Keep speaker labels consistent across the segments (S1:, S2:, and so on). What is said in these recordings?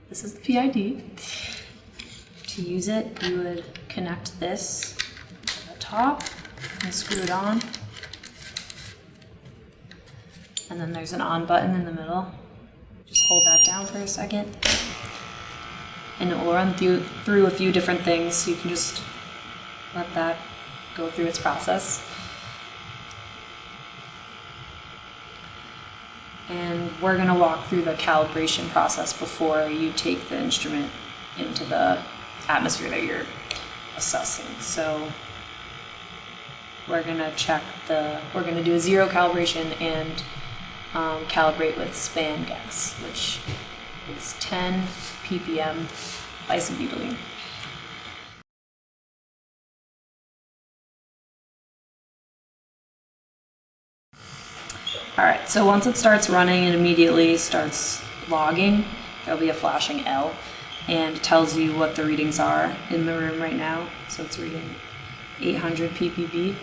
S1: This is the PID. To use it, you would connect this to the top and screw it on. And then there's an on button in the middle. Just hold that down for a second. And it will run through a few different things, so you can just let that go through its process. And we're going to walk through the calibration process before you take the instrument into the atmosphere that you're assessing. So we're going to do a zero calibration and calibrate with span gas, which is 10 ppm isobutylene. Alright, so once it starts running, it immediately starts logging. There'll be a flashing L, and it tells you what the readings are in the room right now. So it's reading 800 ppb.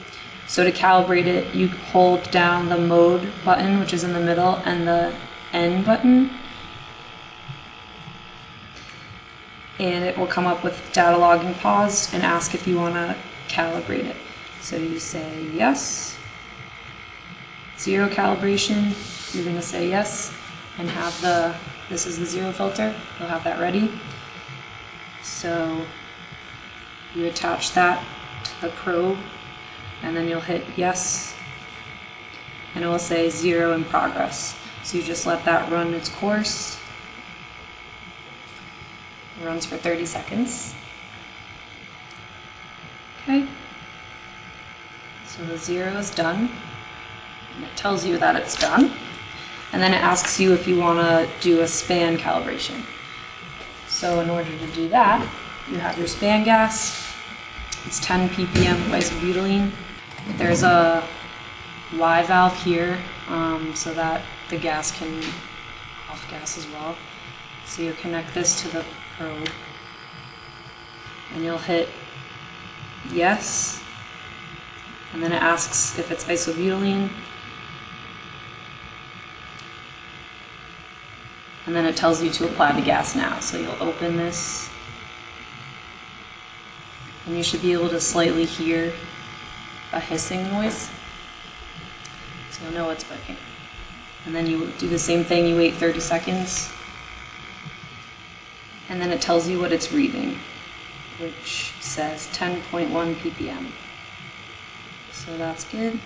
S1: So to calibrate it, you hold down the mode button, which is in the middle, and the N button. And it will come up with data logging paused and ask if you want to calibrate it. So you say yes. Zero calibration, you're going to say yes and have this is the zero filter, you'll have that ready. So you attach that to the probe and then you'll hit yes and it will say zero in progress. So you just let that run its course. It runs for 30 seconds. Okay. So the zero is done. And it tells you that it's done. And then it asks you if you want to do a span calibration. So in order to do that, you have your span gas. It's 10 ppm isobutylene. There's a Y valve here so that the gas can off gas as well. So you connect this to the probe and you'll hit yes. And then it asks if it's isobutylene. And then it tells you to apply the gas now. So you'll open this and you should be able to slightly hear a hissing noise. So you'll know it's working. And then you do the same thing, you wait 30 seconds. And then it tells you what it's reading, which says 10.1 ppm. So that's good.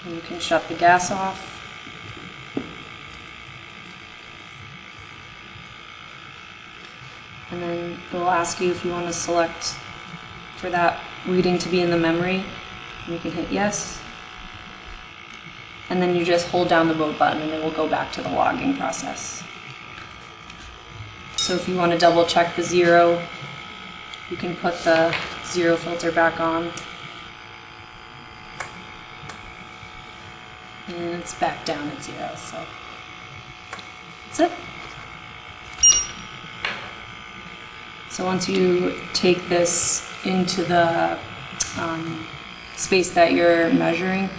S1: And you can shut the gas off. And then it will ask you if you want to select for that reading to be in the memory. And you can hit yes. And then you just hold down the mode button and it will go back to the logging process. So if you want to double check the zero, you can put the zero filter back on. And it's back down at zero, so that's it. So once you take this into the space that you're measuring,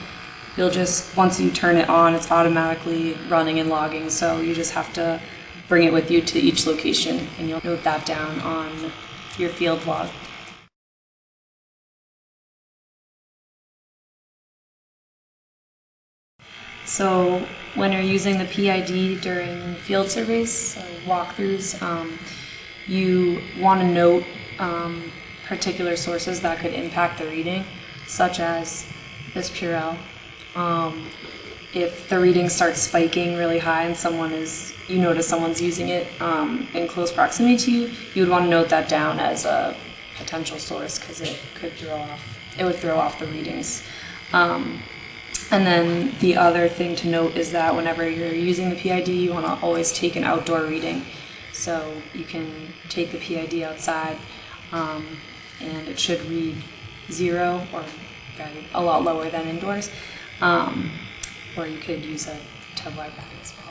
S1: you'll just, once you turn it on, it's automatically running and logging, so you just have to bring it with you to each location, and you'll note that down on your field log. So when you're using the PID during field surveys, walkthroughs, you want to note particular sources that could impact the reading, such as this Purell. If the reading starts spiking really high and you notice someone's using it in close proximity to you, you would want to note that down as a potential source because it would throw off the readings. And then the other thing to note is that whenever you're using the PID, you want to always take an outdoor reading. So you can take the PID outside and it should read 0 or a lot lower than indoors. Or you could use a tub-wide bag as well.